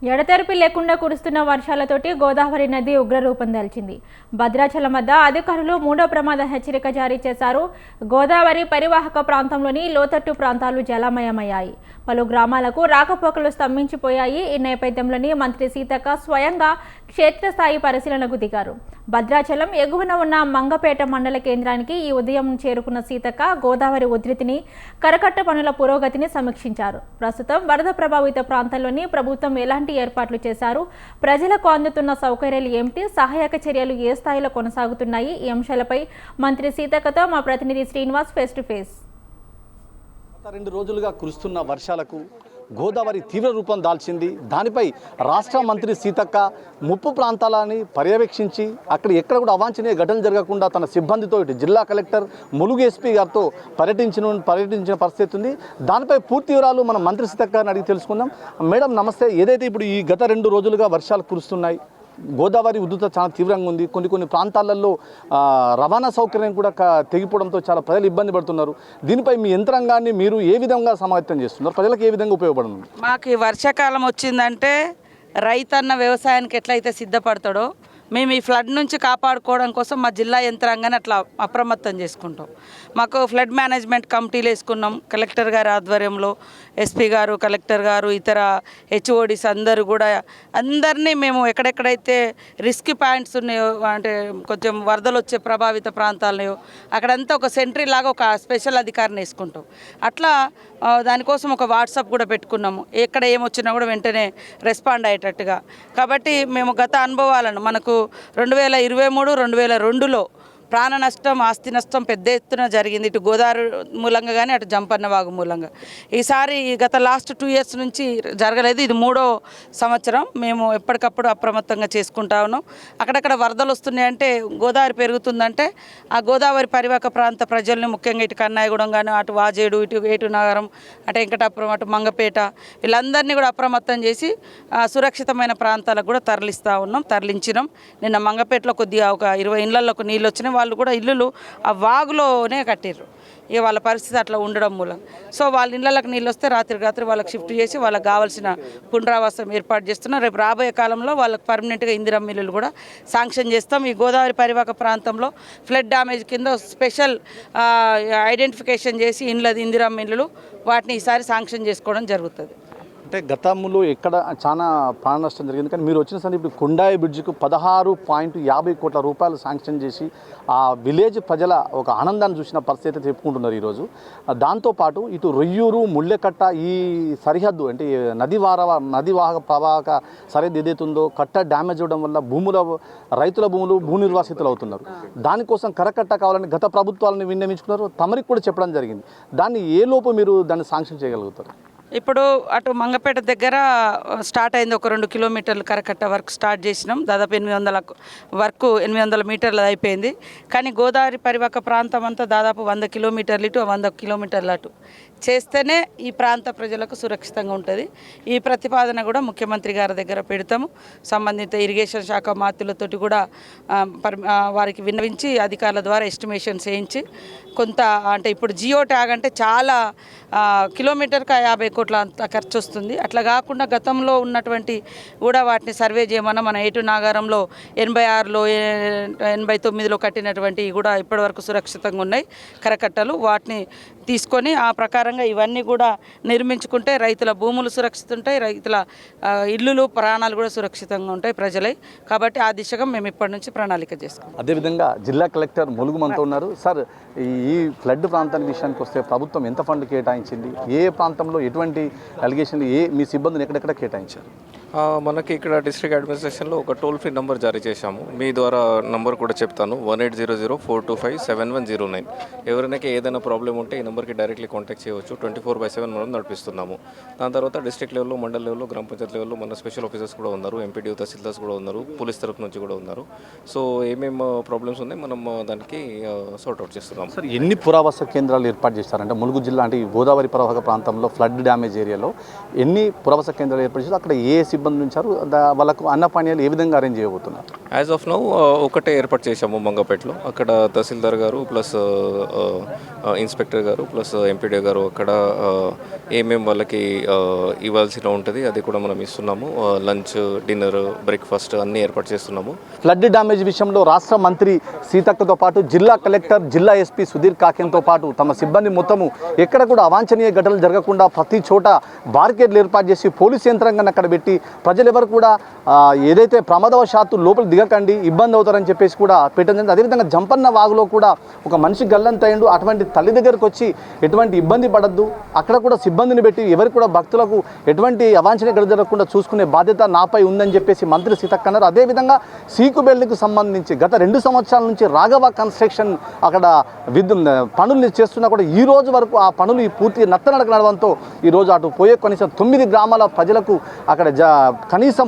ఎడతెరిపి లేకుండా కురుస్తున్న వర్షాలతోటి గోదావరి నది ఉగ్రరూపం దాల్చింది. భద్రాచలం వద్ద అధికారులు 3వ ప్రమాద హెచ్చరిక జారీ చేశారు. గోదావరి పరివాహక ప్రాంతంలోని లోతట్టు ప్రాంతాలు జలమయమయ్యాయి. పలు గ్రామాలకు రాకపోకలు స్తంభించిపోయాయి. ఈ నేపథ్యంలోని మంత్రి సీతక్క స్వయంగా క్షేత్రస్థాయి పరిశీలనకు దిగారు. భద్రాచలం ఎగువన ఉన్న మంగపేట మండల కేంద్రానికి ఈ ఉదయం చేరుకున్న సీతక్క గోదావరి ఉధృతిని, కరకట్ట పనుల పురోగతిని సమీక్షించారు. ప్రస్తుతం వరద ప్రభావిత ప్రాంతాల్లోని ప్రభుత్వం ఎలాంటి ఏర్పాట్లు చేశారు, ప్రజలకు అందుతున్న సౌకర్యాలు ఏమిటి, సహాయక చర్యలు ఏ స్థాయిలో కొనసాగుతున్నాయి, ఈ అంశాలపై మంత్రి సీతక్కతో మా ప్రతినిధి శ్రీనివాస్ ఫేస్ టు ఫేస్. గత 2 రోజులుగా కురుస్తున్న వర్షాలకు గోదావరి తీవ్ర రూపం దాల్చింది. దానిపై రాష్ట్ర మంత్రి సీతక్క ముప్పు ప్రాంతాలని పర్యవేక్షించి అక్కడ ఎక్కడ కూడా అవాంఛనీయ ఘటనలు జరగకుండా తన సిబ్బందితో ఇటు జిల్లా కలెక్టర్, ములుగు ఎస్పీ గారితో పర్యటించిన పరిస్థితి ఉంది. దానిపై పూర్తి వివరాలు మనం మంత్రి సీతక్కని అడిగి తెలుసుకుందాం. మేడం నమస్తే. ఏదైతే ఇప్పుడు ఈ గత 2 రోజులుగా వర్షాలు కురుస్తున్నాయి, గోదావరి ఉధృత చాలా తీవ్రంగా ఉంది. కొన్ని ప్రాంతాలలో రవాణా సౌకర్యం కూడా తెగిపోవడంతో చాలా ప్రజలు ఇబ్బంది పడుతున్నారు. దీనిపై మీ యంత్రాంగాన్ని మీరు ఏ విధంగా సమాయత్తం చేస్తున్నారు, ప్రజలకు ఏ విధంగా ఉపయోగపడుతుంది? మాకు ఈ వర్షాకాలం వచ్చిందంటే రైతన్న వ్యవసాయానికి ఎట్లయితే సిద్ధపడతాడో మేము ఈ ఫ్లడ్ నుంచి కాపాడుకోవడం కోసం మా జిల్లా యంత్రాంగాన్ని అట్లా అప్రమత్తం చేసుకుంటాం. మాకు ఫ్లడ్ మేనేజ్మెంట్ కమిటీలు వేసుకున్నాం. కలెక్టర్ గారి ఆధ్వర్యంలో ఎస్పీ గారు, కలెక్టర్ గారు, ఇతర హెచ్ఓడిస్ అందరినీ మేము ఎక్కడెక్కడైతే రిస్క్ పాయింట్స్ ఉన్నాయో, అంటే కొంచెం వరదలు వచ్చే ప్రభావిత ప్రాంతాలున్నాయో అక్కడంతా ఒక సెంట్రీ లాగా ఒక స్పెషల్ అధికారిని వేసుకుంటాం. అట్లా దానికోసం ఒక వాట్సాప్ కూడా పెట్టుకున్నాము, ఎక్కడ ఏమొచ్చినా కూడా వెంటనే రెస్పాండ్ అయ్యేటట్టుగా. కాబట్టి మేము గత అనుభవాలను మనకు 2023, 2002లో ప్రాణ నష్టం, ఆస్తి నష్టం పెద్ద ఎత్తున జరిగింది, ఇటు గోదావరి మూలంగా కానీ అటు జంపన్న వాగు మూలంగా. ఈసారి గత లాస్ట్ 2 years నుంచి జరగలేదు, ఇది 3వ సంవత్సరం. మేము ఎప్పటికప్పుడు అప్రమత్తంగా చేసుకుంటా ఉన్నాం. అక్కడక్కడ వరదలు వస్తున్నాయంటే, గోదావరి పెరుగుతుందంటే ఆ గోదావరి పరివాహక ప్రాంత ప్రజల్ని, ముఖ్యంగా ఇటు కన్నాయగూడెం కానీ, అటు వాజేడు, ఇటు ఏటునగరం, అటు వెంకటాపురం, అటు మంగపేట, వీళ్ళందరినీ కూడా అప్రమత్తం చేసి సురక్షితమైన ప్రాంతాలకు కూడా తరలించినాం. నిన్న మంగపేటలో కొద్దిగా ఒక 20 ఇళ్లలోకి నీళ్ళు వచ్చినాయి. వాళ్ళు కూడా ఇల్లులు ఆ వాగులోనే కట్టారు. ఇక వాళ్ళ పరిస్థితి అట్లా ఉండడం మూలం. సో వాళ్ళ ఇళ్ళకి నీళ్ళు వస్తే రాత్రి వాళ్ళకి షిఫ్ట్ చేసి వాళ్ళకి కావాల్సిన పునరావాసం ఏర్పాటు చేస్తున్నాం. రేపు రాబోయే కాలంలో వాళ్ళకి పర్మనెంట్గా ఇందిరమ్మ ఇల్లులు కూడా శాంక్షన్ చేస్తాం. ఈ గోదావరి పరివాహక ప్రాంతంలో ఫ్లడ్ డ్యామేజ్ కింద స్పెషల్ ఐడెంటిఫికేషన్ చేసి ఇందిరమ్మ ఇల్లులు వాటిని ఈసారి శాంక్షన్ చేసుకోవడం జరుగుతుంది. అంటే గతంలో ఎక్కడ చాలా ప్రాణ నష్టం జరిగింది, కానీ మీరు వచ్చిన ఇప్పుడు కొండాయి బ్రిడ్జికు 16.50 కోట్ల రూపాయలు శాంక్షన్ చేసి ఆ విలేజ్ ప్రజల ఒక ఆనందాన్ని చూసిన పరిస్థితి చెప్పుకుంటున్నారు ఈరోజు. దాంతోపాటు ఇటు రొయ్యూరు, ముళ్ళెకట్ట ఈ సరిహద్దు అంటే నదివాహక ప్రవాహక సరిహద్దు ఏదైతుందో కట్ట డ్యామేజ్ అవ్వడం వల్ల రైతుల భూములు భూ నిర్వాసితులు అవుతున్నారు. దానికోసం కరకట్ట కావాలని గత ప్రభుత్వాలను విన్నవించుకున్నారు. తమరికి కూడా చెప్పడం జరిగింది. దాన్ని ఏ లోపు మీరు దాన్ని శాంక్షన్ చేయగలుగుతారు? ఇప్పుడు అటు మంగపేట దగ్గర స్టార్ట్ అయింది, ఒక 2 కిలోమీటర్లు కరకట్ట వర్క్ స్టార్ట్ చేసినాం. దాదాపు 800 మీటర్లు అయిపోయింది. కానీ గోదావరి పరివాహక ప్రాంతం అంతా దాదాపు 100 కిలోమీటర్లు ఇటు, 100 కిలోమీటర్లు అటు చేస్తేనే ఈ ప్రాంత ప్రజలకు సురక్షితంగా ఉంటుంది. ఈ ప్రతిపాదన కూడా ముఖ్యమంత్రి గారి దగ్గర పెడతాము. సంబంధిత ఇరిగేషన్ శాఖ మాతులతోటి కూడా వారికి విన్నవించి అధికారుల ద్వారా ఎస్టిమేషన్స్ వేయించి కొంత, అంటే ఇప్పుడు జియో ట్యాగ్ అంటే చాలా కిలోమీటర్కి 50 కోట్ల అంత ఖర్చు వస్తుంది. అట్లా కాకుండా గతంలో ఉన్నటువంటి కూడా వాటిని సర్వే చేయమన్నా మన ఏటునాగారంలో 86లో 89లో కట్టినటువంటి కూడా ఇప్పటివరకు సురక్షితంగా ఉన్నాయి కరకట్టలు. వాటిని తీసుకొని ఆ ప్రకారంగా ఇవన్నీ కూడా నిర్మించుకుంటే రైతుల భూములు సురక్షితం ఉంటాయి, రైతుల ఇల్లులు, ప్రాణాలు కూడా సురక్షితంగా ఉంటాయి ప్రజలై. కాబట్టి ఆ దిశగా మేము ఇప్పటి నుంచి ప్రణాళిక చేసుకుంటాం. అదేవిధంగా జిల్లా కలెక్టర్ ములుగు మనతో ఉన్నారు. సార్, ఈ ఫ్లడ్ ప్రాంతానికి విషయానికి వస్తే ప్రభుత్వం ఎంత ఫండ్ కేటాయించింది, ఏ ప్రాంతంలో ఎటువంటి అలిగేషన్లు, మీ సిబ్బందిని ఎక్కడెక్కడ కేటాయించారు? మనకి ఇక్కడ డిస్ట్రిక్ట్ అడ్మినిస్ట్రేషన్లో ఒక టోల్ ఫ్రీ నెంబర్ జారీ చేశాము. మీ ద్వారా నంబర్ కూడా చెప్తాను, 1800-425-7109. ఎవరైనా ఏదైనా ప్రాబ్లం ఉంటే ఈ నెంబర్కి డైరెక్ట్లీ కాంటాక్ట్ చేయవచ్చు. 24/7 మనం నడిపిస్తున్నాము. దాని తర్వాత డిస్ట్రిక్ట్ లెవెల్లో, మండల లెవెల్లో, గ్రామ పంచాయతీ లెవెల్లో మన స్పెషల్ ఆఫీసర్స్ కూడా ఉన్నారు, ఎంపీడీ, తహసీల్దార్స్ కూడా ఉన్నారు, పోలీస్ తరఫు నుంచి కూడా ఉన్నారు. సో ఏమేమి ప్రాబ్లమ్స్ ఉన్నాయి మనం దానికి సార్ట్అవుట్ చేస్తున్నాం. సార్, ఎన్ని పురావస్తు కేంద్రాలు ఏర్పాటు చేస్తారంటే ములుగు జిల్లా అంటే ఈ గోదావరి పరివాహక ప్రాంతంలో ఫ్లడ్ డ్యామేజ్ ఏరియాలో ఎన్ని పురావస్తు కేంద్రాలు ఏర్పాటు చేస్తారు, అక్కడ ఏ సిబ్బంది ఉంచారు, వాళ్ళకు అన్నపానీయాలు ఏ విధంగా అరేంజ్ చేయబోతున్నారు? యాజ్ ఆఫ్ నౌ ఒకటే ఏర్పాటు చేశాము మంగపేటలో. అక్కడ తహసీల్దార్ గారు ప్లస్ ఇన్స్పెక్టర్ గారు ప్లస్ ఎంపీడీ గారు అక్కడ ఏమేమి వాళ్ళకి ఇవ్వాల్సిన ఉంటుంది అది కూడా మనం ఇస్తున్నాము. లంచ్, డిన్నర్, బ్రేక్ఫాస్ట్ అన్నీ ఏర్పాటు చేస్తున్నాము. ఫ్లడ్ డ్యామేజ్ విషయంలో రాష్ట్ర మంత్రి సీతక్కతో పాటు జిల్లా కలెక్టర్, జిల్లా ఎస్పీ సుధీర్ కాకేంతో పాటు తమ సిబ్బంది మొత్తము ఎక్కడ కూడా అవాంఛనీయ ఘటనలు జరగకుండా ప్రతి చోట బారికేడ్లు ఏర్పాటు చేసి పోలీస్ యంత్రాంగాన్ని అక్కడ పెట్టి ప్రజలు ఎవరు కూడా ఏదైతే ప్రమాదవశాత్తు లోపల దిగకండి, ఇబ్బంది అవుతారని చెప్పేసి కూడా పెట్టడం జరిగింది. అదేవిధంగా జంపన్న వాగులో కూడా ఒక మనిషి గల్లంతయ్యిండు. అటువంటి తల్లి దగ్గరకు వచ్చి ఎటువంటి ఇబ్బంది పడద్దు, అక్కడ కూడా సిబ్బందిని పెట్టి ఎవరికి కూడా భక్తులకు ఎటువంటి అవాంఛనీయ ఘటన జరగకుండా చూసుకునే బాధ్యత నాపై ఉందని చెప్పేసి మంత్రి సీతక్క అన్నారు. అదేవిధంగా సీకుబెల్లికి సంబంధించి గత 2 సంవత్సరాల నుంచి రాఘవ కన్స్ట్రక్షన్ అక్కడ పనులు చేస్తున్నా కూడా ఈ రోజు వరకు ఆ పనులు పూర్తి నత్తనడక నడవడంతో ఈరోజు అటు పోయే కనీసం 9 గ్రామాల ప్రజలకు అక్కడ కనీసం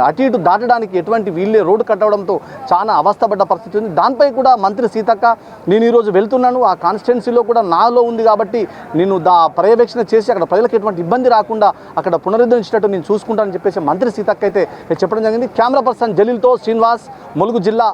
అటు ఇటు దాటడానికి ఎటువంటి వీళ్ళే రోడ్డు కట్టడంతో చాలా అవస్థపడ్డ పరిస్థితి ఉంది. దానిపై కూడా మంత్రి సీతక్క నేను ఈరోజు వెళ్తున్నాను, ఆ కాన్స్టిట్యున్సీలో కూడా నాలో ఉంది కాబట్టి నేను పర్యవేక్షణ చేసి అక్కడ ప్రజలకు ఎటువంటి ఇబ్బంది రాకుండా అక్కడ పునరుద్ధరించినట్టు నేను చూసుకుంటానని చెప్పేసి మంత్రి సీతక్క అయితే చెప్పడం జరిగింది. కెమెరా పర్సన్ జలీల్తో శ్రీనివాస్, ములుగు జిల్లా.